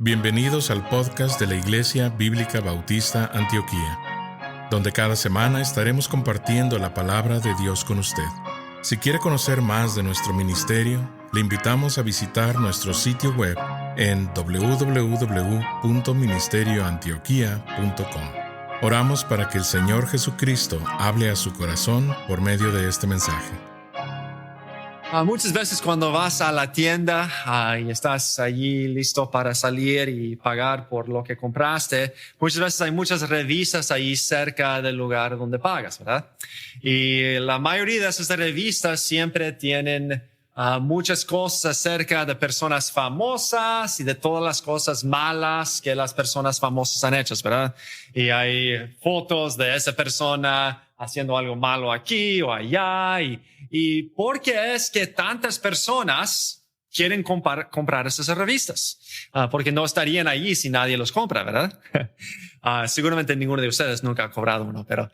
Bienvenidos al podcast de la Iglesia Bíblica Bautista Antioquía, donde cada semana estaremos compartiendo la palabra de Dios con usted. Si quiere conocer más de nuestro ministerio, le invitamos a visitar nuestro sitio web en www.ministerioantioquia.com. Oramos para que el Señor Jesucristo hable a su corazón por medio de este mensaje. Muchas veces cuando vas a la tienda y estás allí listo para salir y pagar por lo que compraste, muchas veces hay muchas revistas ahí cerca del lugar donde pagas, ¿verdad? Y la mayoría de esas revistas siempre tienen muchas cosas acerca de personas famosas y de todas las cosas malas que las personas famosas han hecho, ¿verdad? Y hay fotos de esa persona haciendo algo malo aquí o allá. ¿Y por qué es que tantas personas quieren comprar esas revistas? Porque no estarían allí si nadie los compra, ¿verdad? Seguramente ninguno de ustedes nunca ha cobrado uno, pero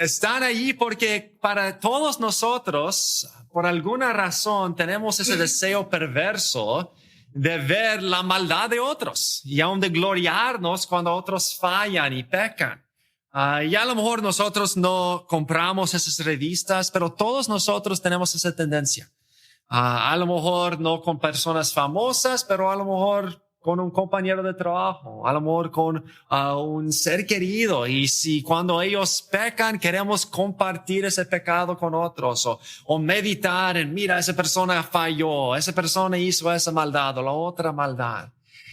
están allí porque para todos nosotros, por alguna razón, tenemos ese deseo perverso de ver la maldad de otros y aún de gloriarnos cuando otros fallan y pecan. Y a lo mejor nosotros no compramos esas revistas, pero todos nosotros tenemos esa tendencia. A lo mejor no con personas famosas, pero a lo mejor con un compañero de trabajo, a lo mejor con un ser querido. Y si cuando ellos pecan, queremos compartir ese pecado con otros o meditar en, mira, esa persona falló, esa persona hizo esa maldad o la otra maldad.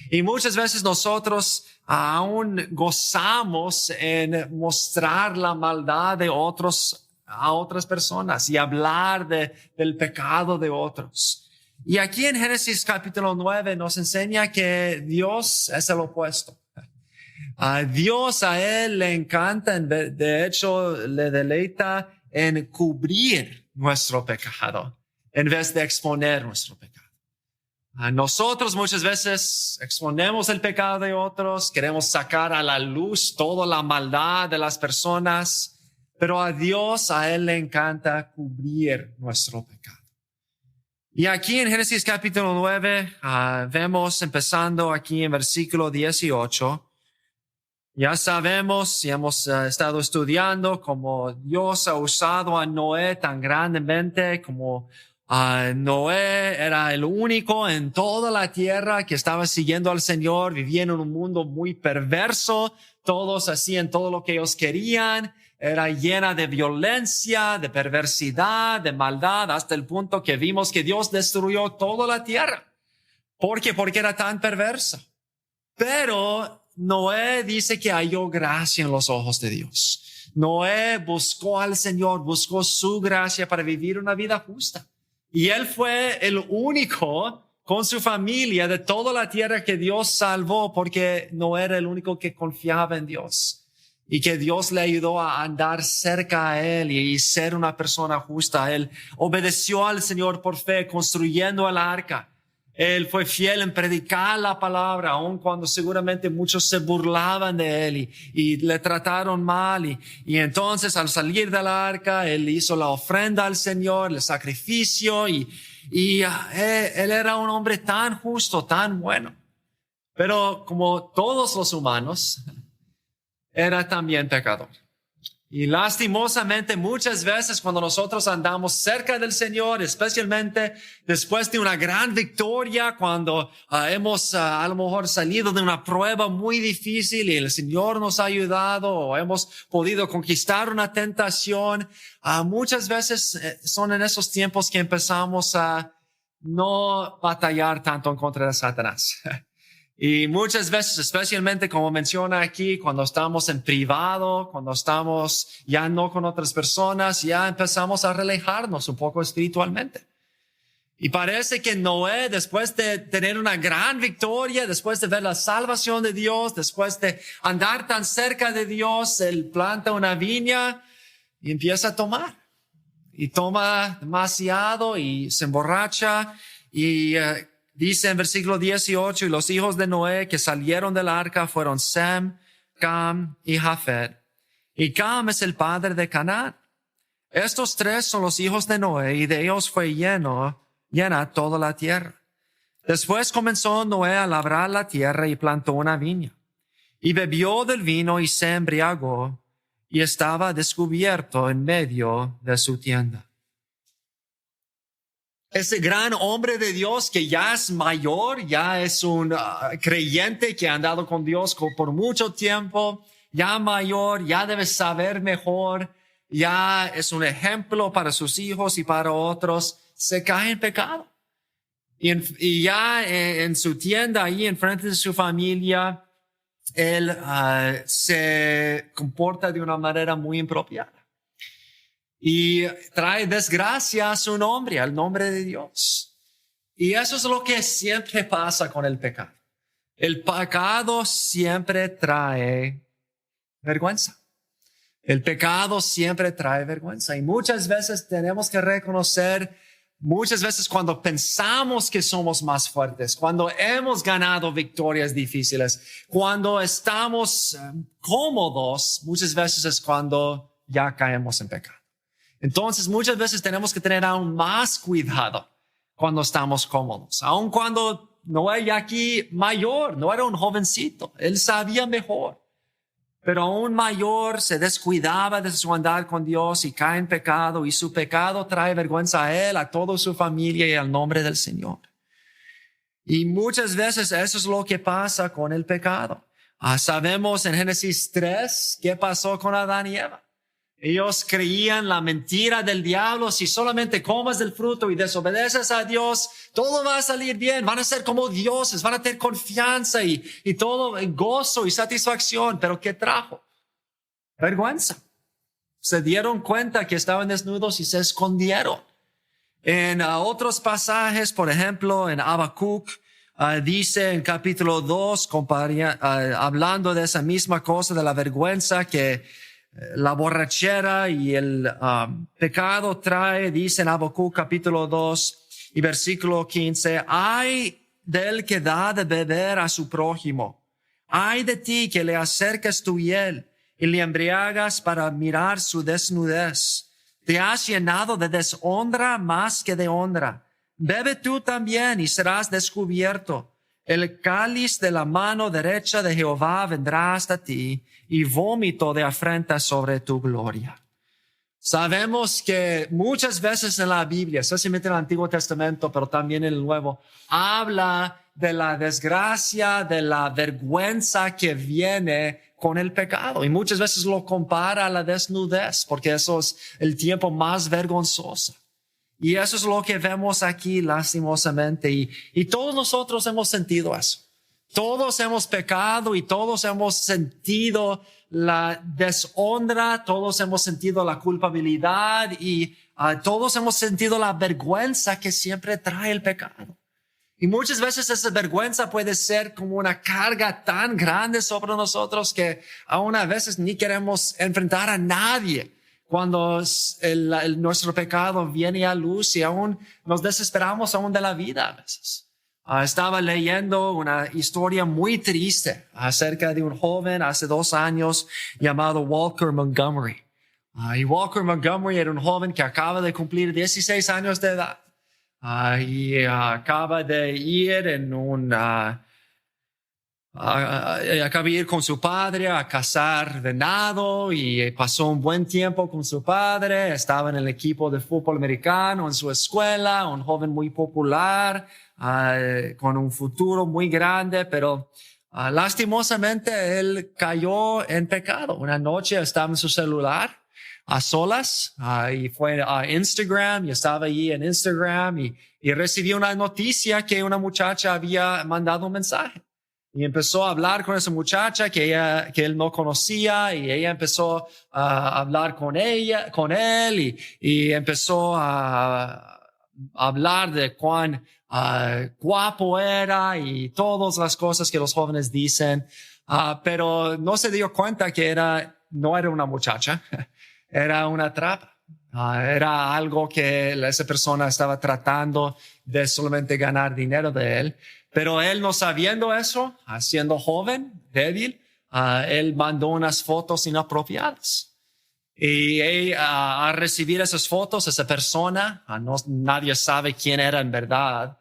Y muchas veces nosotros aún gozamos en mostrar la maldad de otros a otras personas y hablar del pecado de otros. Y aquí en Génesis capítulo 9 nos enseña que Dios es el opuesto. Dios a él le encanta, de hecho le deleita en cubrir nuestro pecado en vez de exponer nuestro pecado. Nosotros muchas veces exponemos el pecado de otros, queremos sacar a la luz toda la maldad de las personas, pero a Dios, a él le encanta cubrir nuestro pecado. Y aquí en Génesis capítulo 9, vemos empezando aquí en versículo 18, ya sabemos y hemos estado estudiando cómo Dios ha usado a Noé tan grandemente, como Noé era el único en toda la tierra que estaba siguiendo al Señor, vivía en un mundo muy perverso, todos hacían todo lo que ellos querían, era llena de violencia, de perversidad, de maldad, hasta el punto que vimos que Dios destruyó toda la tierra. ¿Por qué? Porque era tan perversa. Pero Noé dice que halló gracia en los ojos de Dios. Noé buscó al Señor, buscó su gracia para vivir una vida justa. Y él fue el único con su familia de toda la tierra que Dios salvó, porque no era el único que confiaba en Dios y que Dios le ayudó a andar cerca a él y ser una persona justa. Él obedeció al Señor por fe, construyendo el arca. Él fue fiel en predicar la palabra, aun cuando seguramente muchos se burlaban de él y le trataron mal. Y entonces al salir del arca, él hizo la ofrenda al Señor, el sacrificio y él era un hombre tan justo, tan bueno. Pero como todos los humanos, era también pecador. Y lastimosamente muchas veces cuando nosotros andamos cerca del Señor, especialmente después de una gran victoria, cuando hemos a lo mejor salido de una prueba muy difícil y el Señor nos ha ayudado o hemos podido conquistar una tentación, muchas veces son en esos tiempos que empezamos a no batallar tanto en contra de Satanás. Y muchas veces, especialmente como menciona aquí, cuando estamos en privado, cuando estamos ya no con otras personas, ya empezamos a relajarnos un poco espiritualmente. Y parece que Noé, después de tener una gran victoria, después de ver la salvación de Dios, después de andar tan cerca de Dios, él planta una viña y empieza a tomar. Y toma demasiado y se emborracha y dice en versículo 18, y los hijos de Noé que salieron del arca fueron Sem, Cam y Jafet. Y Cam es el padre de Canaán. Estos tres son los hijos de Noé y de ellos fue llena toda la tierra. Después comenzó Noé a labrar la tierra y plantó una viña. Y bebió del vino y se embriagó y estaba descubierto en medio de su tienda. Ese gran hombre de Dios que ya es mayor, ya es un creyente que ha andado con Dios por mucho tiempo, ya mayor, ya debe saber mejor, ya es un ejemplo para sus hijos y para otros, se cae en pecado. Y ya en su tienda, ahí enfrente de su familia, él se comporta de una manera muy impropiada. Y trae desgracia a su nombre, al nombre de Dios. Y eso es lo que siempre pasa con el pecado. El pecado siempre trae vergüenza. El pecado siempre trae vergüenza. Y muchas veces tenemos que reconocer, muchas veces cuando pensamos que somos más fuertes, cuando hemos ganado victorias difíciles, cuando estamos cómodos, muchas veces es cuando ya caemos en pecado. Entonces, muchas veces tenemos que tener aún más cuidado cuando estamos cómodos. Aun cuando Noé ya aquí mayor, no era un jovencito, él sabía mejor. Pero aún mayor se descuidaba de su andar con Dios y cae en pecado, y su pecado trae vergüenza a él, a toda su familia y al nombre del Señor. Y muchas veces eso es lo que pasa con el pecado. Sabemos en Génesis 3 qué pasó con Adán y Eva. Ellos creían la mentira del diablo: si solamente comes del fruto y desobedeces a Dios, todo va a salir bien, van a ser como dioses, van a tener confianza y todo gozo y satisfacción. Pero ¿qué trajo? Vergüenza. Se dieron cuenta que estaban desnudos y se escondieron. En otros pasajes, por ejemplo, en Habacuc, dice en capítulo 2, hablando de esa misma cosa, de la vergüenza que la borrachera y el pecado trae, dice en Habacuc capítulo 2 y versículo 15, ay del que da de beber a su prójimo, ay de ti que le acercas tu hiel y le embriagas para mirar su desnudez. Te has llenado de deshonra más que de honra. Bebe tú también y serás descubierto. El cáliz de la mano derecha de Jehová vendrá hasta ti, y vómito de afrenta sobre tu gloria. Sabemos que muchas veces en la Biblia, especialmente en el Antiguo Testamento, pero también en el Nuevo, habla de la desgracia, de la vergüenza que viene con el pecado. Y muchas veces lo compara a la desnudez, porque eso es el tiempo más vergonzoso. Y eso es lo que vemos aquí lastimosamente. Y todos nosotros hemos sentido eso. Todos hemos pecado y todos hemos sentido la deshonra, todos hemos sentido la culpabilidad y todos hemos sentido la vergüenza que siempre trae el pecado. Y muchas veces esa vergüenza puede ser como una carga tan grande sobre nosotros que aún a veces ni queremos enfrentar a nadie cuando nuestro pecado viene a luz, y aún nos desesperamos aún de la vida a veces. Estaba leyendo una historia muy triste acerca de un joven hace 2 años llamado Walker Montgomery. Y Walker Montgomery era un joven que acaba de cumplir 16 años de edad. Y acaba de ir acaba de ir con su padre a cazar venado y pasó un buen tiempo con su padre. Estaba en el equipo de fútbol americano en su escuela, un joven muy popular, con un futuro muy grande, pero lastimosamente él cayó en pecado. Una noche estaba en su celular a solas y fue a Instagram y estaba allí en Instagram y recibió una noticia que una muchacha había mandado un mensaje. Y empezó a hablar con esa muchacha que él no conocía, y ella empezó a hablar con él y empezó a hablar de cuán guapo era y todas las cosas que los jóvenes dicen, pero no se dio cuenta que no era una muchacha, era una trampa. Era algo que esa persona estaba tratando de solamente ganar dinero de él. Pero él, no sabiendo eso, siendo joven, débil, él mandó unas fotos inapropiadas. Y al recibir esas fotos, esa persona, nadie sabe quién era en verdad,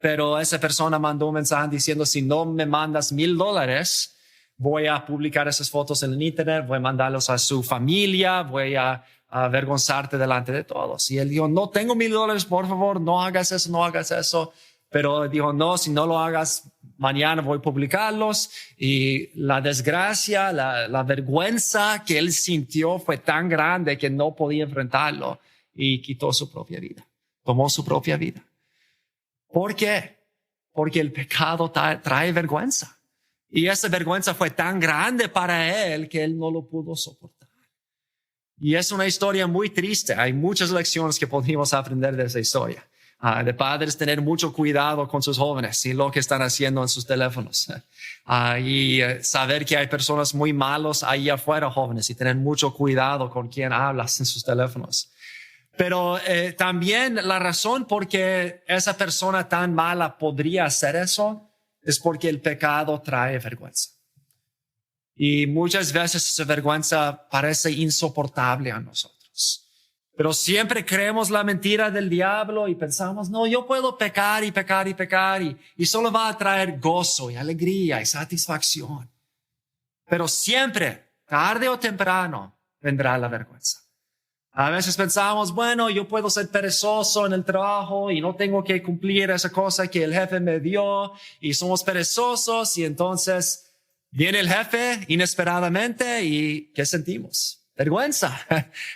Pero esa persona mandó un mensaje diciendo, si no me mandas $1,000, voy a publicar esas fotos en el internet, voy a mandarlos a su familia, voy a avergonzarte delante de todos. Y él dijo, no tengo $1,000, por favor, no hagas eso, no hagas eso. Pero dijo, no, si no lo hagas, mañana voy a publicarlos. Y la desgracia, la vergüenza que él sintió fue tan grande que no podía enfrentarlo y quitó su propia vida, tomó su propia vida. ¿Por qué? Porque el pecado trae vergüenza. Y esa vergüenza fue tan grande para él que él no lo pudo soportar. Y es una historia muy triste. Hay muchas lecciones que podemos aprender de esa historia. De padres tener mucho cuidado con sus jóvenes y lo que están haciendo en sus teléfonos. Y saber que hay personas muy malos ahí afuera, jóvenes, y tener mucho cuidado con quién hablas en sus teléfonos. Pero también la razón por qué esa persona tan mala podría hacer eso es porque el pecado trae vergüenza. Y muchas veces esa vergüenza parece insoportable a nosotros. Pero siempre creemos la mentira del diablo y pensamos, no, yo puedo pecar y pecar y pecar y solo va a traer gozo y alegría y satisfacción. Pero siempre, tarde o temprano, vendrá la vergüenza. A veces pensamos, bueno, yo puedo ser perezoso en el trabajo y no tengo que cumplir esa cosa que el jefe me dio y somos perezosos y entonces viene el jefe inesperadamente y ¿qué sentimos? Vergüenza,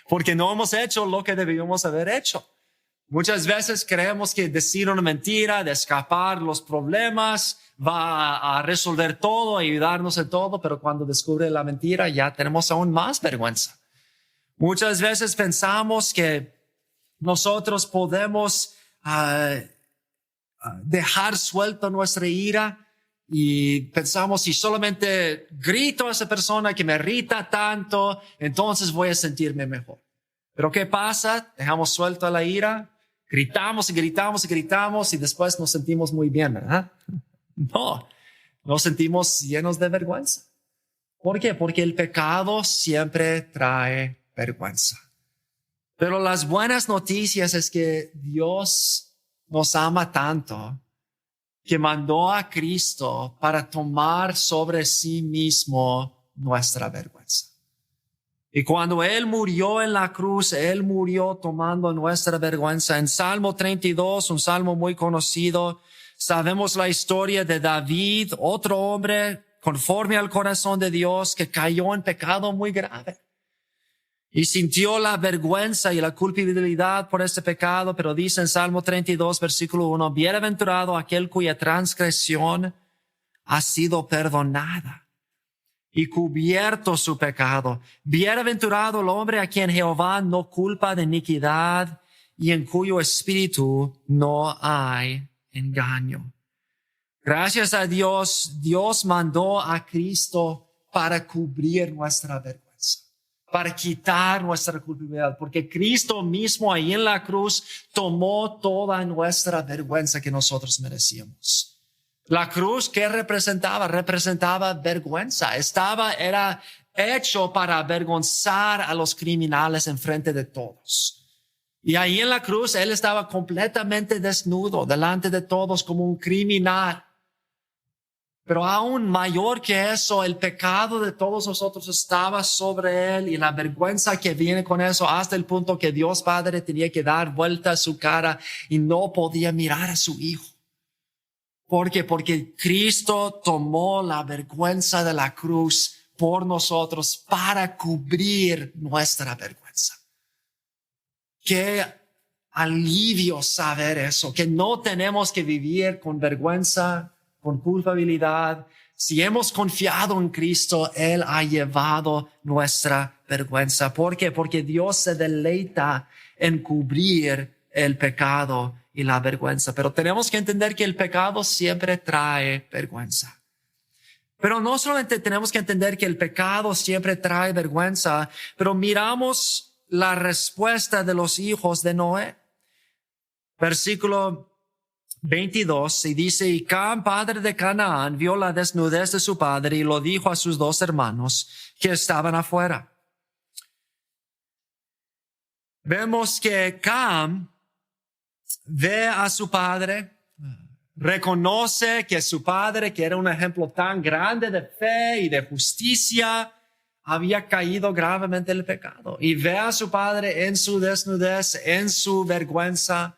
porque no hemos hecho lo que debíamos haber hecho. Muchas veces creemos que decir una mentira, de escapar los problemas, va a resolver todo, ayudarnos en todo, pero cuando descubre la mentira ya tenemos aún más vergüenza. Muchas veces pensamos que nosotros podemos dejar suelto nuestra ira y pensamos si solamente grito a esa persona que me irrita tanto, entonces voy a sentirme mejor. Pero ¿qué pasa? Dejamos suelto la ira, gritamos y gritamos y gritamos y después nos sentimos muy bien, ¿verdad? No, nos sentimos llenos de vergüenza. ¿Por qué? Porque el pecado siempre trae vergüenza. Pero las buenas noticias es que Dios nos ama tanto que mandó a Cristo para tomar sobre sí mismo nuestra vergüenza. Y cuando Él murió en la cruz, Él murió tomando nuestra vergüenza. En Salmo 32, un salmo muy conocido, sabemos la historia de David, otro hombre conforme al corazón de Dios que cayó en pecado muy grave. Y sintió la vergüenza y la culpabilidad por este pecado, pero dice en Salmo 32, versículo 1, bienaventurado aquel cuya transgresión ha sido perdonada y cubierto su pecado. Bienaventurado el hombre a quien Jehová no culpa de iniquidad y en cuyo espíritu no hay engaño. Gracias a Dios, Dios mandó a Cristo para cubrir nuestra vergüenza, para quitar nuestra culpabilidad, porque Cristo mismo ahí en la cruz tomó toda nuestra vergüenza que nosotros merecíamos. La cruz, ¿qué representaba? Representaba vergüenza. Era hecho para avergonzar a los criminales en frente de todos. Y ahí en la cruz, Él estaba completamente desnudo delante de todos como un criminal. Pero aún mayor que eso, el pecado de todos nosotros estaba sobre Él y la vergüenza que viene con eso hasta el punto que Dios Padre tenía que dar vuelta a su cara y no podía mirar a su Hijo. ¿Por qué? Porque Cristo tomó la vergüenza de la cruz por nosotros para cubrir nuestra vergüenza. Qué alivio saber eso, que no tenemos que vivir con vergüenza, con culpabilidad. Si hemos confiado en Cristo, Él ha llevado nuestra vergüenza. ¿Por qué? Porque Dios se deleita en cubrir el pecado y la vergüenza. Pero tenemos que entender que el pecado siempre trae vergüenza. Pero no solamente tenemos que entender que el pecado siempre trae vergüenza, pero miramos la respuesta de los hijos de Noé. Versículo 22, y dice, y Cam, padre de Canaán, vio la desnudez de su padre y lo dijo a sus dos hermanos que estaban afuera. Vemos que Cam ve a su padre reconoce que su padre, que era un ejemplo tan grande de fe y de justicia, había caído gravemente en el pecado. Y ve a su padre en su desnudez, en su vergüenza.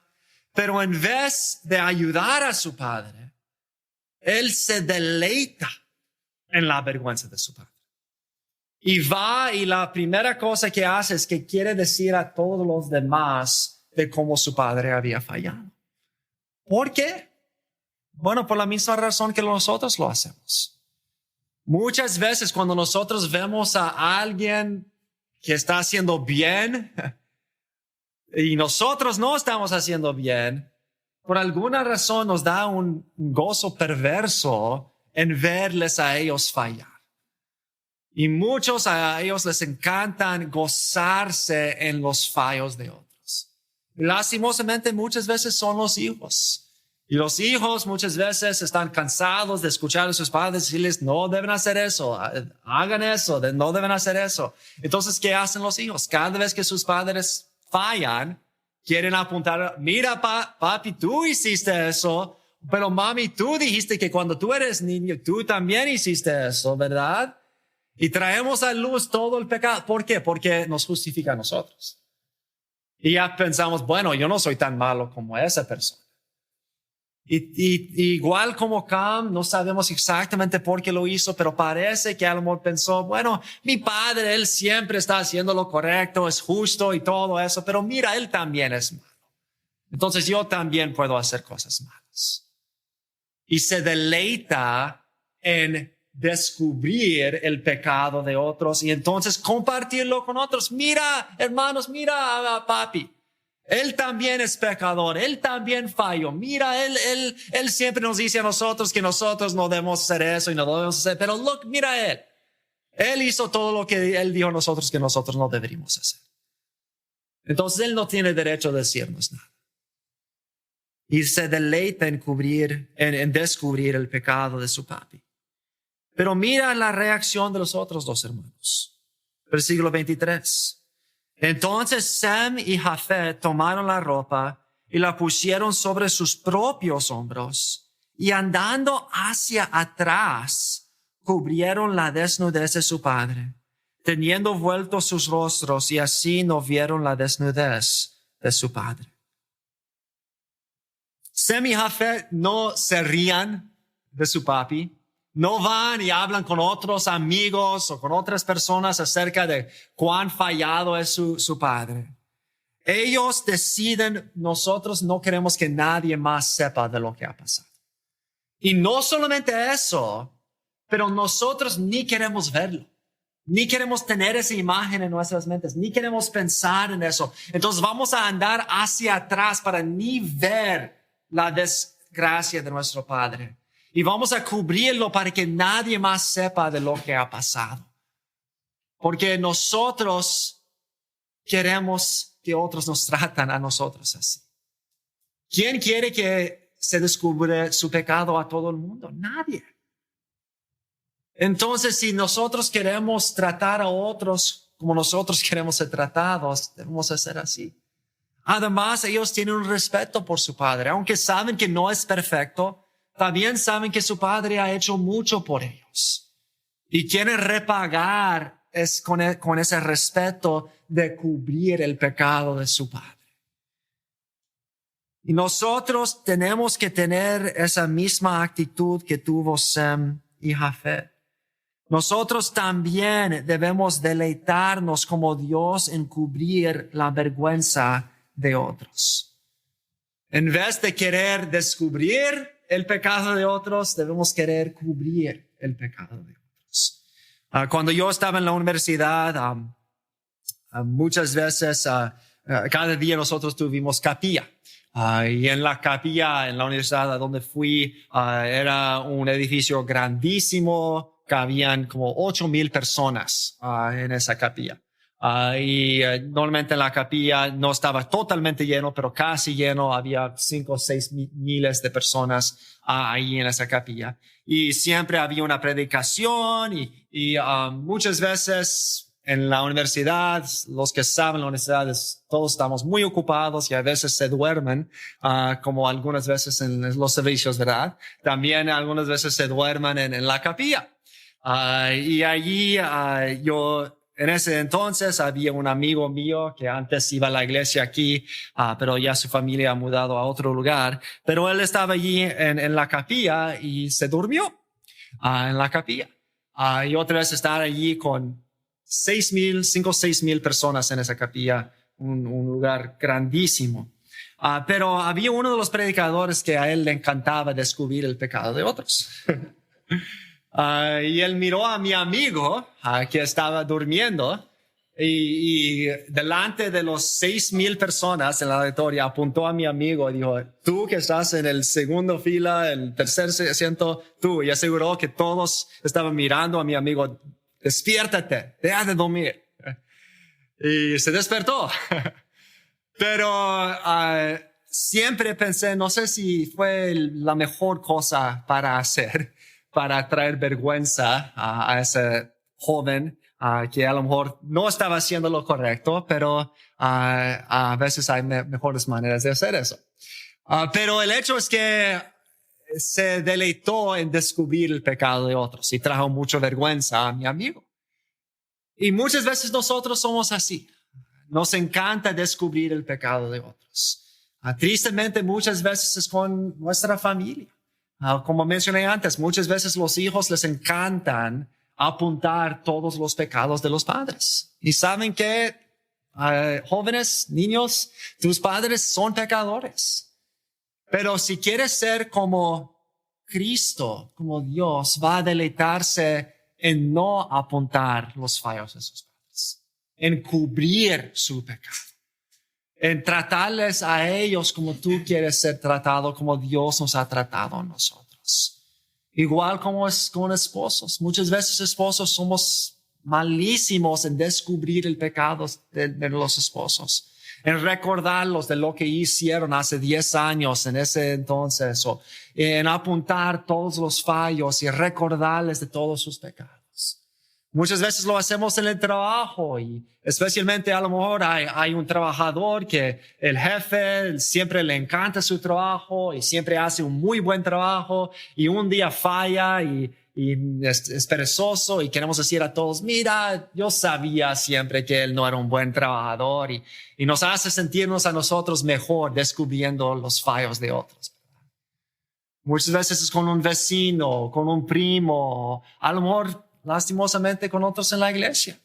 Pero en vez de ayudar a su padre, él se deleita en la vergüenza de su padre. Y va y la primera cosa que hace es que quiere decir a todos los demás de cómo su padre había fallado. ¿Por qué? Bueno, por la misma razón que nosotros lo hacemos. Muchas veces cuando nosotros vemos a alguien que está haciendo bien y nosotros no estamos haciendo bien, por alguna razón nos da un gozo perverso en verles a ellos fallar. Y muchos a ellos les encantan gozarse en los fallos de otros. Lastimosamente muchas veces son los hijos. Y los hijos muchas veces están cansados de escuchar a sus padres decirles, no deben hacer eso, hagan eso, no deben hacer eso. Entonces, ¿qué hacen los hijos? Cada vez que sus padres fallan, quieren apuntar, mira papi, tú hiciste eso, pero mami, tú dijiste que cuando tú eres niño, tú también hiciste eso, ¿verdad? Y traemos a luz todo el pecado. ¿Por qué? Porque nos justifica a nosotros. Y ya pensamos, bueno, yo no soy tan malo como esa persona. Y igual como Cam, no sabemos exactamente por qué lo hizo, pero parece que a lo mejor pensó, bueno, mi padre, él siempre está haciendo lo correcto, es justo y todo eso, pero mira, él también es malo. Entonces yo también puedo hacer cosas malas. Y se deleita en descubrir el pecado de otros y entonces compartirlo con otros. Mira, hermanos, mira a papi. Él también es pecador, él también falló. Mira, él siempre nos dice a nosotros que nosotros no debemos hacer eso y no debemos hacer. Pero look, mira él. Él hizo todo lo que él dijo a nosotros que nosotros no deberíamos hacer. Entonces él no tiene derecho a decirnos nada. Y se deleita en descubrir el pecado de su papi. Pero mira la reacción de los otros dos hermanos. Versículo 23. Entonces Sem y Jafet tomaron la ropa y la pusieron sobre sus propios hombros y andando hacia atrás cubrieron la desnudez de su padre, teniendo vueltos sus rostros y así no vieron la desnudez de su padre. Sem y Jafet no se rían de su papi. No van y hablan con otros amigos o con otras personas acerca de cuán fallado es su padre. Ellos deciden, nosotros no queremos que nadie más sepa de lo que ha pasado. Y no solamente eso, pero nosotros ni queremos verlo. Ni queremos tener esa imagen en nuestras mentes. Ni queremos pensar en eso. Entonces vamos a andar hacia atrás para ni ver la desgracia de nuestro padre. Y vamos a cubrirlo para que nadie más sepa de lo que ha pasado. Porque nosotros queremos que otros nos tratan a nosotros así. ¿Quién quiere que se descubra su pecado a todo el mundo? Nadie. Entonces, si nosotros queremos tratar a otros como nosotros queremos ser tratados, debemos hacer así. Además, ellos tienen un respeto por su padre. Aunque saben que no es perfecto, también saben que su padre ha hecho mucho por ellos. Y quieren repagar con ese respeto de cubrir el pecado de su padre. Y nosotros tenemos que tener esa misma actitud que tuvo Sem y Jafet. Nosotros también debemos deleitarnos como Dios en cubrir la vergüenza de otros. En vez de querer descubrir el pecado de otros, debemos querer cubrir el pecado de otros. Cuando yo estaba en la universidad, muchas veces, cada día nosotros tuvimos capilla. Y en la capilla, en la universidad a donde fui, era un edificio grandísimo, cabían como 8,000 personas en esa capilla. Y normalmente en la capilla no estaba totalmente lleno, pero casi lleno. Había 5 o 6 miles de personas ahí en esa capilla. Y siempre había una predicación y muchas veces en la universidad, los que saben la universidad, todos estamos muy ocupados y a veces se duermen, como algunas veces en los servicios, ¿verdad? También algunas veces se duermen en la capilla. Y allí yo, en ese entonces, había un amigo mío que antes iba a la iglesia aquí, pero ya su familia ha mudado a otro lugar. Pero él estaba allí en la capilla y se durmió en la capilla. Y otra vez estar allí con 5 o 6 mil personas en esa capilla, un lugar grandísimo. Pero había uno de los predicadores que a él le encantaba descubrir el pecado de otros. Y él miró a mi amigo que estaba durmiendo y delante de los 6 mil personas en la auditoria apuntó a mi amigo y dijo, tú que estás en el segundo fila, el tercer asiento, tú, y aseguró que todos estaban mirando a mi amigo, despiértate, deja de dormir. Y se despertó. Pero siempre pensé, no sé si fue la mejor cosa para hacer, para traer vergüenza a ese joven que a lo mejor no estaba haciendo lo correcto, pero a veces hay mejores maneras de hacer eso. Pero el hecho es que se deleitó en descubrir el pecado de otros y trajo mucha vergüenza a mi amigo. Y muchas veces nosotros somos así. Nos encanta descubrir el pecado de otros. Tristemente, muchas veces es con nuestra familia. Como mencioné antes, muchas veces los hijos les encantan apuntar todos los pecados de los padres. Y saben que jóvenes, niños, tus padres son pecadores. Pero si quieres ser como Cristo, como Dios, va a deleitarse en no apuntar los fallos de sus padres, en cubrir su pecado, en tratarles a ellos como tú quieres ser tratado, como Dios nos ha tratado a nosotros. Igual como es con esposos. Muchas veces esposos somos malísimos en descubrir el pecado de los esposos, en recordarlos de lo que hicieron hace 10 años en ese entonces, o en apuntar todos los fallos y recordarles de todos sus pecados. Muchas veces lo hacemos en el trabajo y especialmente a lo mejor hay un trabajador que el jefe siempre le encanta su trabajo y siempre hace un muy buen trabajo y un día falla y es perezoso y queremos decir a todos, mira, yo sabía siempre que él no era un buen trabajador y nos hace sentirnos a nosotros mejor descubriendo los fallos de otros. Muchas veces es con un vecino, con un primo, a lo mejor lastimosamente con otros en la iglesia.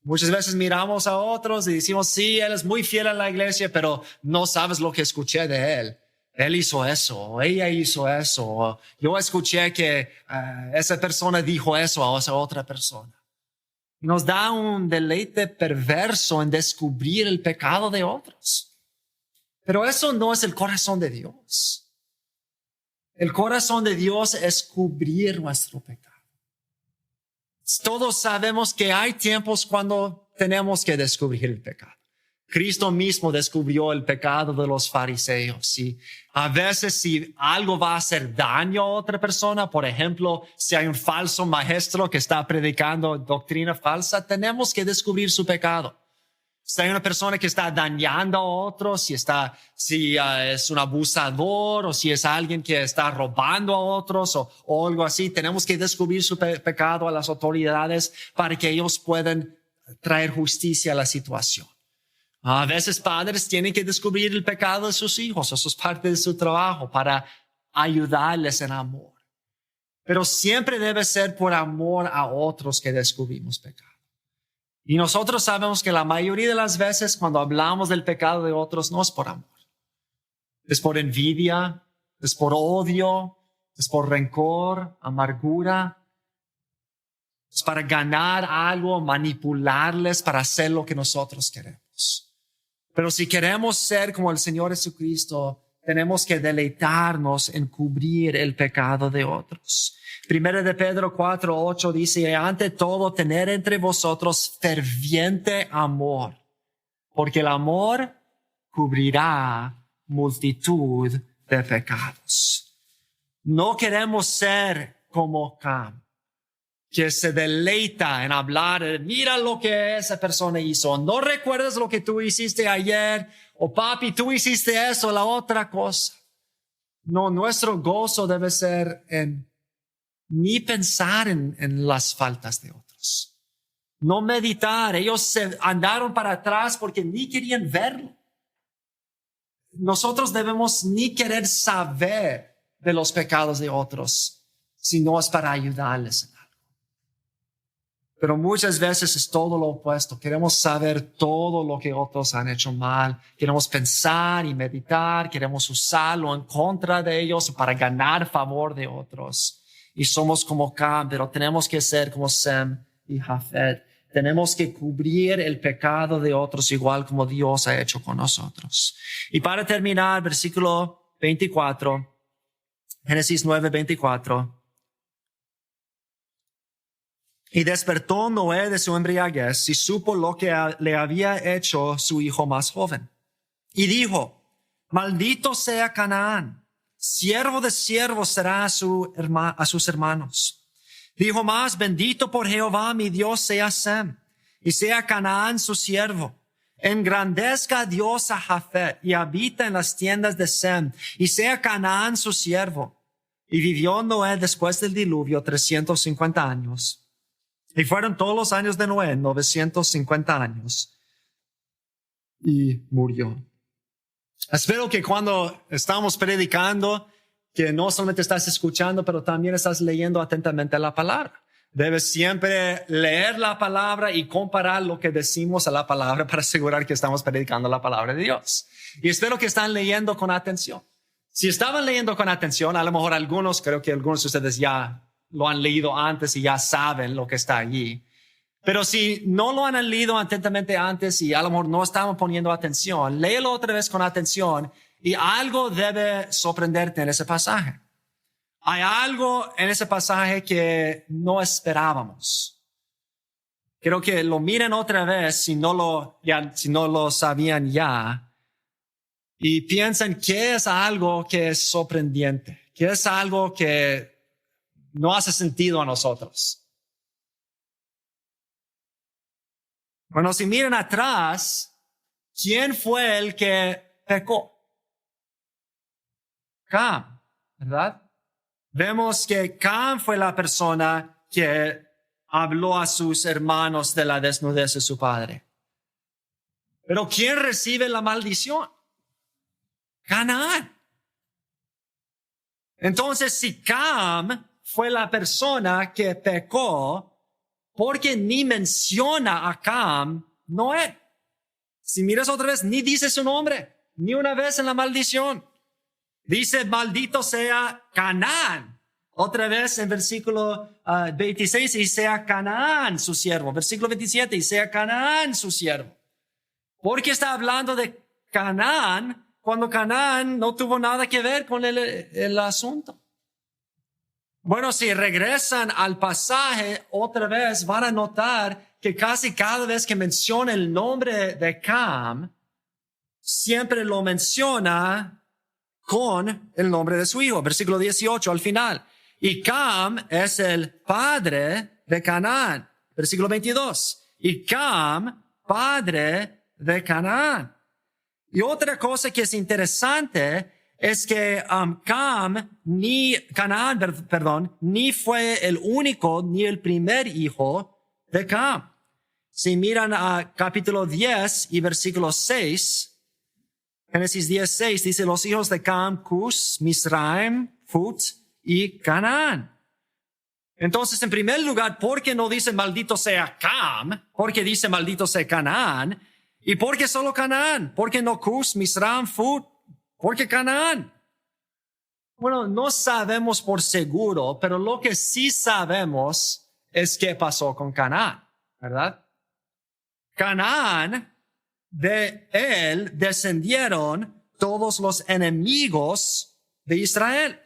Muchas veces miramos a otros y decimos, sí, él es muy fiel a la iglesia, pero no sabes lo que escuché de él. Él hizo eso, o ella hizo eso, o yo escuché que esa persona dijo eso a esa otra persona. Nos da un deleite perverso en descubrir el pecado de otros. Pero eso no es el corazón de Dios. El corazón de Dios es cubrir nuestro pecado. Todos sabemos que hay tiempos cuando tenemos que descubrir el pecado. Cristo mismo descubrió el pecado de los fariseos y a veces si algo va a hacer daño a otra persona, por ejemplo, si hay un falso maestro que está predicando doctrina falsa, tenemos que descubrir su pecado. Si hay una persona que está dañando a otros, si es un abusador o si es alguien que está robando a otros o algo así, tenemos que descubrir su pecado a las autoridades para que ellos puedan traer justicia a la situación. A veces padres tienen que descubrir el pecado de sus hijos, eso es parte de su trabajo para ayudarles en amor. Pero siempre debe ser por amor a otros que descubrimos pecado. Y nosotros sabemos que la mayoría de las veces cuando hablamos del pecado de otros no es por amor. Es por envidia, es por odio, es por rencor, amargura. Es para ganar algo, manipularles para hacer lo que nosotros queremos. Pero si queremos ser como el Señor Jesucristo, tenemos que deleitarnos en cubrir el pecado de otros. Primera de Pedro 4:8 dice, ante todo, tener entre vosotros ferviente amor, porque el amor cubrirá multitud de pecados. No queremos ser como Cam, que se deleita en hablar, mira lo que esa persona hizo, no recuerdas lo que tú hiciste ayer, o papi, tú hiciste eso, la otra cosa. No, nuestro gozo debe ser en ni pensar en las faltas de otros. No meditar. Ellos se andaron para atrás porque ni querían verlo. Nosotros debemos ni querer saber de los pecados de otros, sino es para ayudarles en algo. Pero muchas veces es todo lo opuesto. Queremos saber todo lo que otros han hecho mal. Queremos pensar y meditar. Queremos usarlo en contra de ellos para ganar favor de otros. Y somos como Cam, pero tenemos que ser como Sem y Jafet. Tenemos que cubrir el pecado de otros igual como Dios ha hecho con nosotros. Y para terminar, versículo 24, Génesis 9:24. Y despertó Noé de su embriaguez y supo lo que le había hecho su hijo más joven. Y dijo, maldito sea Canaán, siervo de siervos será a sus hermanos. Dijo más, bendito por Jehová mi Dios sea Sem, y sea Canaán su siervo. Engrandezca Dios a Jafet y habita en las tiendas de Sem, y sea Canaán su siervo. Y vivió Noé después del diluvio 350 años. Y fueron todos los años de Noé 950 años. Y murió. Espero que cuando estamos predicando, que no solamente estás escuchando, pero también estás leyendo atentamente la palabra. Debes siempre leer la palabra y comparar lo que decimos a la palabra para asegurar que estamos predicando la palabra de Dios. Y espero que están leyendo con atención. Si estaban leyendo con atención, a lo mejor creo que algunos de ustedes ya lo han leído antes y ya saben lo que está allí. Pero si no lo han leído atentamente antes y a lo mejor no estaban poniendo atención, léelo otra vez con atención y algo debe sorprenderte en ese pasaje. Hay algo en ese pasaje que no esperábamos. Quiero que lo miren otra vez si no lo sabían ya y piensen qué es algo que es sorprendente, qué es algo que no hace sentido a nosotros. Bueno, si miran atrás, ¿quién fue el que pecó? Cam, ¿verdad? Vemos que Cam fue la persona que habló a sus hermanos de la desnudez de su padre. Pero ¿quién recibe la maldición? Canaán. Entonces, si Cam fue la persona que pecó, porque ni menciona a Cam, Noé. Si miras otra vez, ni dice su nombre, ni una vez en la maldición. Dice, maldito sea Canaán. Otra vez en versículo 26, y sea Canaán su siervo. Versículo 27, y sea Canaán su siervo. ¿Por qué está hablando de Canaán cuando Canaán no tuvo nada que ver con el asunto? Bueno, si regresan al pasaje otra vez, van a notar que casi cada vez que menciona el nombre de Cam, siempre lo menciona con el nombre de su hijo. Versículo 18 al final. Y Cam es el padre de Canaán. Versículo 22. Y Cam, padre de Canaán. Y otra cosa que es interesante es que Canaán, ni fue el único ni el primer hijo de Cam. Si miran a capítulo 10 y versículo 6, Génesis 10:6 dice los hijos de Cam, Cus, Misraim, Phut y Canaán. Entonces, en primer lugar, ¿por qué no dice maldito sea Cam? ¿Por qué dice maldito sea Canaán? ¿Y por qué solo Canaán? ¿Por qué no Cus, Misraim, Phut? ¿Por qué Canaán? Bueno, no sabemos por seguro, pero lo que sí sabemos es qué pasó con Canaán, ¿verdad? Canaán, de él descendieron todos los enemigos de Israel.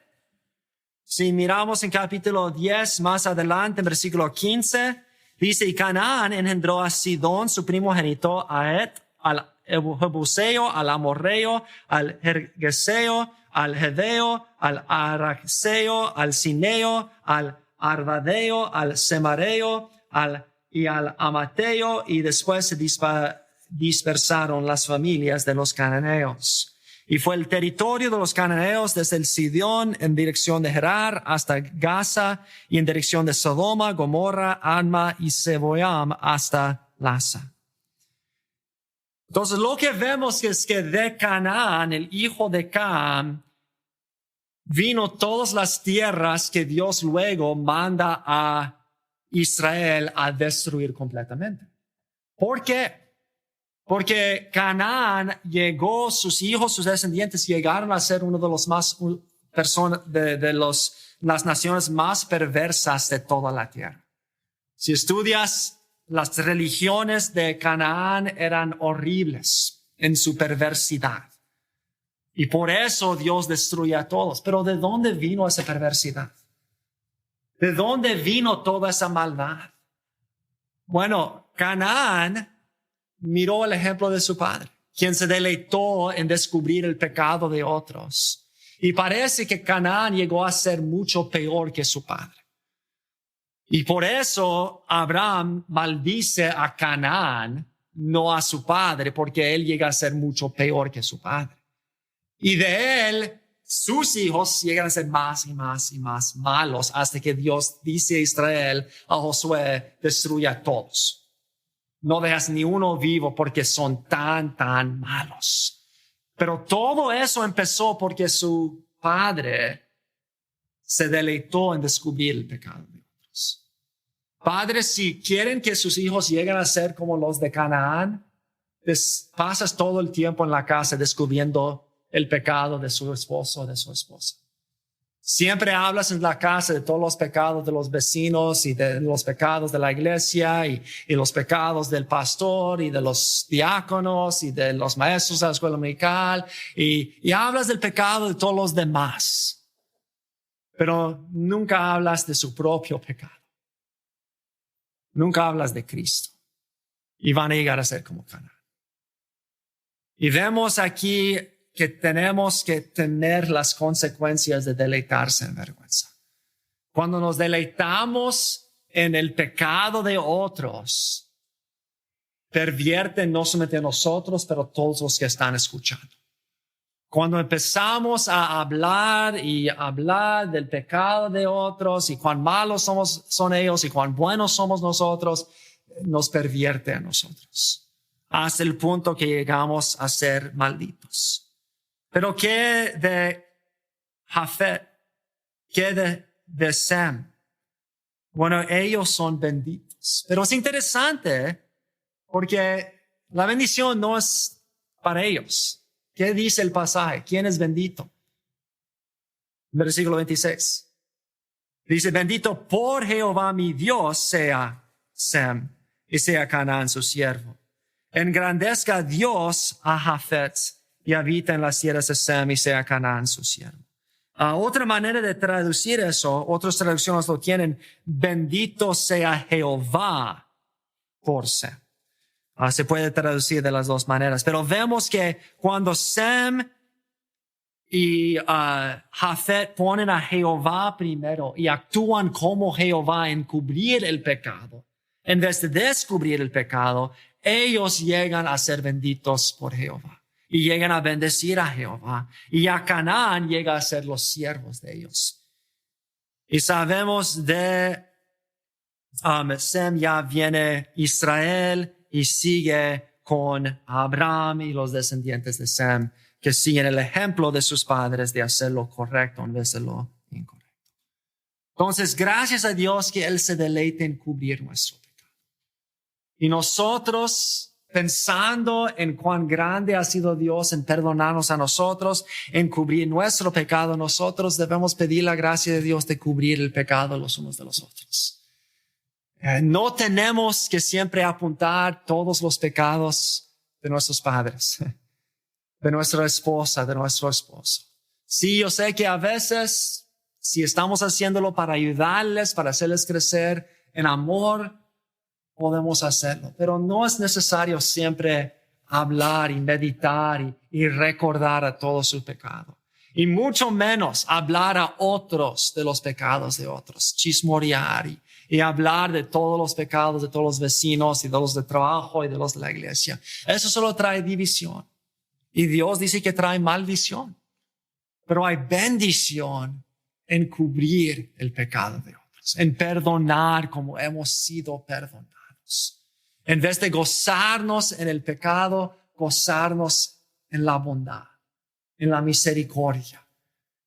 Si miramos en capítulo 10 más adelante, en versículo 15, dice, y Canaán engendró a Sidón, su primogénito, a Et, al Jebuseo, al Amorreo, al Gergeseo, al Hedeo, al Araxeo, al Cineo, al Arvadeo, al Semareo, y al Amateo, y después se dispersaron las familias de los cananeos. Y fue el territorio de los cananeos desde el Sidón en dirección de Gerar hasta Gaza, y en dirección de Sodoma, Gomorra, Adma y Seboam hasta Lasa. Entonces lo que vemos es que de Canaán, el hijo de Cam, vino todas las tierras que Dios luego manda a Israel a destruir completamente. ¿Por qué? Porque Canaán llegó, sus hijos, sus descendientes llegaron a ser uno de los más las naciones más perversas de toda la tierra. Si estudias, las religiones de Canaán eran horribles en su perversidad. Y por eso Dios destruye a todos. Pero ¿de dónde vino esa perversidad? ¿De dónde vino toda esa maldad? Bueno, Canaán miró el ejemplo de su padre, quien se deleitó en descubrir el pecado de otros. Y parece que Canaán llegó a ser mucho peor que su padre. Y por eso Abraham maldice a Canaán, no a su padre, porque él llega a ser mucho peor que su padre. Y de él, sus hijos llegan a ser más y más y más malos, hasta que Dios dice a Israel, a Josué, destruye a todos. No dejas ni uno vivo porque son tan malos. Pero todo eso empezó porque su padre se deleitó en descubrir el pecado de otros. Padres, si quieren que sus hijos lleguen a ser como los de Canaán, pasas todo el tiempo en la casa descubriendo el pecado de su esposo o de su esposa. Siempre hablas en la casa de todos los pecados de los vecinos y de los pecados de la iglesia y los pecados del pastor y de los diáconos y de los maestros de la escuela dominical y hablas del pecado de todos los demás, pero nunca hablas de su propio pecado. Nunca hablas de Cristo y van a llegar a ser como Canaán. Y vemos aquí que tenemos que tener las consecuencias de deleitarse en vergüenza. Cuando nos deleitamos en el pecado de otros, pervierte no solamente a nosotros, pero a todos los que están escuchando. Cuando empezamos a hablar del pecado de otros y cuán malos son ellos y cuán buenos somos nosotros, nos pervierte a nosotros, hasta el punto que llegamos a ser malditos. Pero ¿qué de Jafet? ¿Qué de Sem? Bueno, ellos son benditos. Pero es interesante porque la bendición no es para ellos. ¿Qué dice el pasaje? ¿Quién es bendito? Versículo 26. Dice, bendito por Jehová mi Dios sea Sem y sea Canaán su siervo. Engrandezca Dios a Jafet y habita en las tierras de Sem y sea Canaán su siervo. Otra manera de traducir eso, otras traducciones lo tienen, bendito sea Jehová por Sem. Se puede traducir de las dos maneras, pero vemos que cuando Sem y Jafet ponen a Jehová primero y actúan como Jehová en cubrir el pecado, en vez de descubrir el pecado, ellos llegan a ser benditos por Jehová y llegan a bendecir a Jehová, y a Canaán llega a ser los siervos de ellos. Y sabemos de Sem ya viene Israel y sigue con Abraham y los descendientes de Sem, que siguen el ejemplo de sus padres de hacer lo correcto en vez de lo incorrecto. Entonces, gracias a Dios que Él se deleita en cubrir nuestro pecado. Y nosotros, pensando en cuán grande ha sido Dios en perdonarnos a nosotros, en cubrir nuestro pecado, nosotros debemos pedir la gracia de Dios de cubrir el pecado los unos de los otros. No tenemos que siempre apuntar todos los pecados de nuestros padres, de nuestra esposa, de nuestro esposo. Sí, yo sé que a veces, si estamos haciéndolo para ayudarles, para hacerles crecer en amor, podemos hacerlo. Pero no es necesario siempre hablar y meditar y recordar a todo su pecado. Y mucho menos hablar a otros de los pecados de otros, chismorear y hablar de todos los pecados de todos los vecinos y de los de trabajo y de los de la iglesia. Eso solo trae división. Y Dios dice que trae maldición. Pero hay bendición en cubrir el pecado de otros, en perdonar como hemos sido perdonados. En vez de gozarnos en el pecado, gozarnos en la bondad, en la misericordia,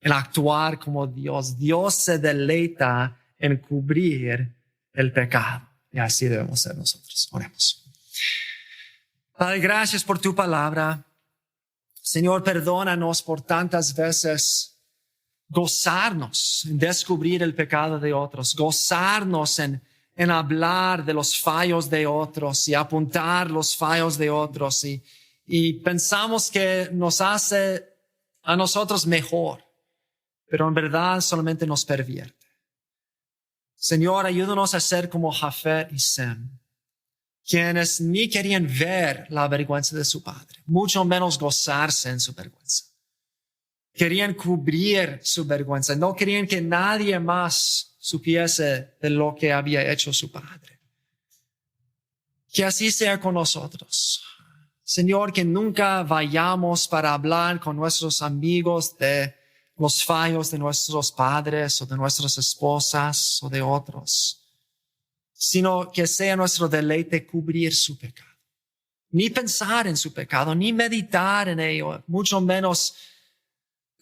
en actuar como Dios. Dios se deleita en cubrir el pecado. Y así debemos ser nosotros. Oremos. Padre, gracias por tu palabra. Señor, perdónanos por tantas veces gozarnos en descubrir el pecado de otros, gozarnos en hablar de los fallos de otros y apuntar los fallos de otros y pensamos que nos hace a nosotros mejor, pero en verdad solamente nos pervierte. Señor, ayúdanos a ser como Jafet y Sem, quienes ni querían ver la vergüenza de su padre, mucho menos gozarse en su vergüenza. Querían cubrir su vergüenza, no querían que nadie más supiese de lo que había hecho su padre. Que así sea con nosotros. Señor, que nunca vayamos para hablar con nuestros amigos de los fallos de nuestros padres o de nuestras esposas o de otros, sino que sea nuestro deleite cubrir su pecado. Ni pensar en su pecado, ni meditar en ello, mucho menos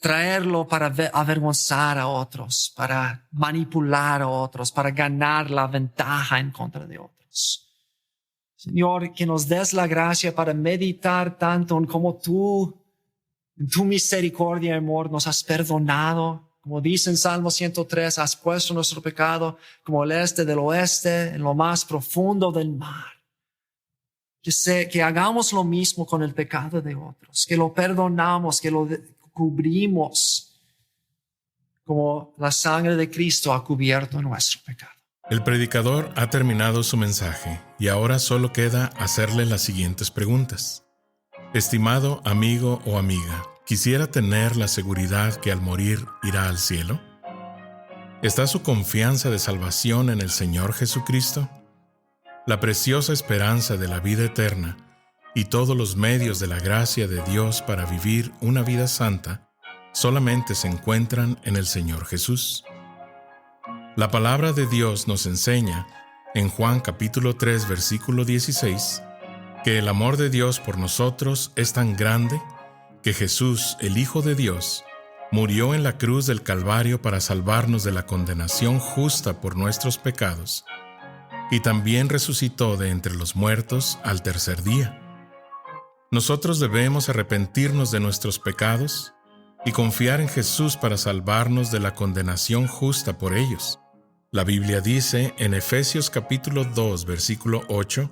traerlo para avergonzar a otros, para manipular a otros, para ganar la ventaja en contra de otros. Señor, que nos des la gracia para meditar tanto en cómo tú, en tu misericordia y amor, nos has perdonado. Como dice en Salmo 103, has puesto nuestro pecado como el este del oeste, en lo más profundo del mar. Que hagamos lo mismo con el pecado de otros, que lo perdonamos, que lo cubrimos como la sangre de Cristo ha cubierto nuestro pecado. El predicador ha terminado su mensaje y ahora solo queda hacerle las siguientes preguntas. Estimado amigo o amiga, ¿quisiera tener la seguridad que al morir irá al cielo? ¿Está su confianza de salvación en el Señor Jesucristo? La preciosa esperanza de la vida eterna y todos los medios de la gracia de Dios para vivir una vida santa solamente se encuentran en el Señor Jesús. La palabra de Dios nos enseña, en Juan capítulo 3, versículo 16, que el amor de Dios por nosotros es tan grande que Jesús, el Hijo de Dios, murió en la cruz del Calvario para salvarnos de la condenación justa por nuestros pecados, y también resucitó de entre los muertos al tercer día. Nosotros debemos arrepentirnos de nuestros pecados y confiar en Jesús para salvarnos de la condenación justa por ellos. La Biblia dice en Efesios capítulo 2, versículo 8,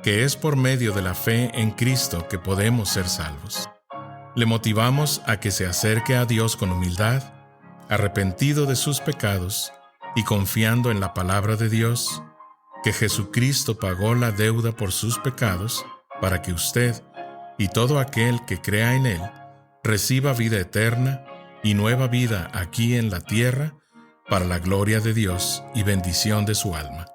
que es por medio de la fe en Cristo que podemos ser salvos. Le motivamos a que se acerque a Dios con humildad, arrepentido de sus pecados y confiando en la palabra de Dios, que Jesucristo pagó la deuda por sus pecados para que usted y todo aquel que crea en Él reciba vida eterna y nueva vida aquí en la tierra para la gloria de Dios y bendición de su alma.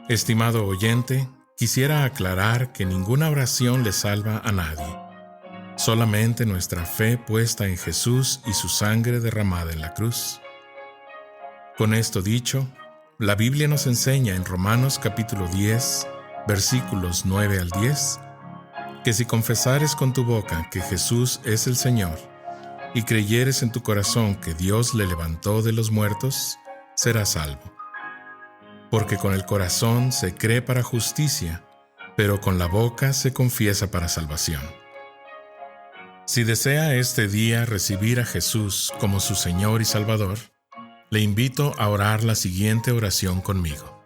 Estimado oyente, quisiera aclarar que ninguna oración le salva a nadie. Solamente nuestra fe puesta en Jesús y su sangre derramada en la cruz. Con esto dicho, la Biblia nos enseña en Romanos capítulo 10, versículos 9 al 10, que si confesares con tu boca que Jesús es el Señor y creyeres en tu corazón que Dios le levantó de los muertos, serás salvo. Porque con el corazón se cree para justicia, pero con la boca se confiesa para salvación. Si desea este día recibir a Jesús como su Señor y Salvador, le invito a orar la siguiente oración conmigo.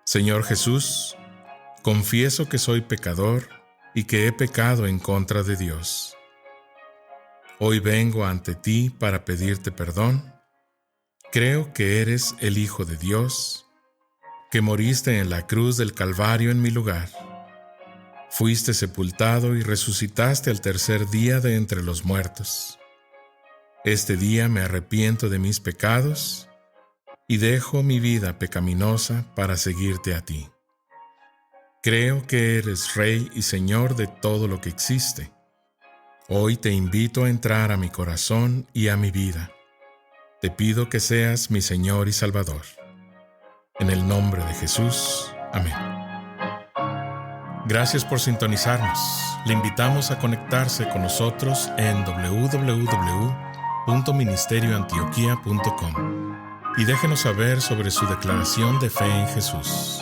Señor Jesús, confieso que soy pecador y que he pecado en contra de Dios. Hoy vengo ante ti para pedirte perdón. Creo que eres el Hijo de Dios, que moriste en la cruz del Calvario en mi lugar. Fuiste sepultado y resucitaste al tercer día de entre los muertos. Este día me arrepiento de mis pecados y dejo mi vida pecaminosa para seguirte a ti. Creo que eres Rey y Señor de todo lo que existe. Hoy te invito a entrar a mi corazón y a mi vida. Te pido que seas mi Señor y Salvador. En el nombre de Jesús. Amén. Gracias por sintonizarnos. Le invitamos a conectarse con nosotros en www.ministerioantioquia.com y déjenos saber sobre su declaración de fe en Jesús.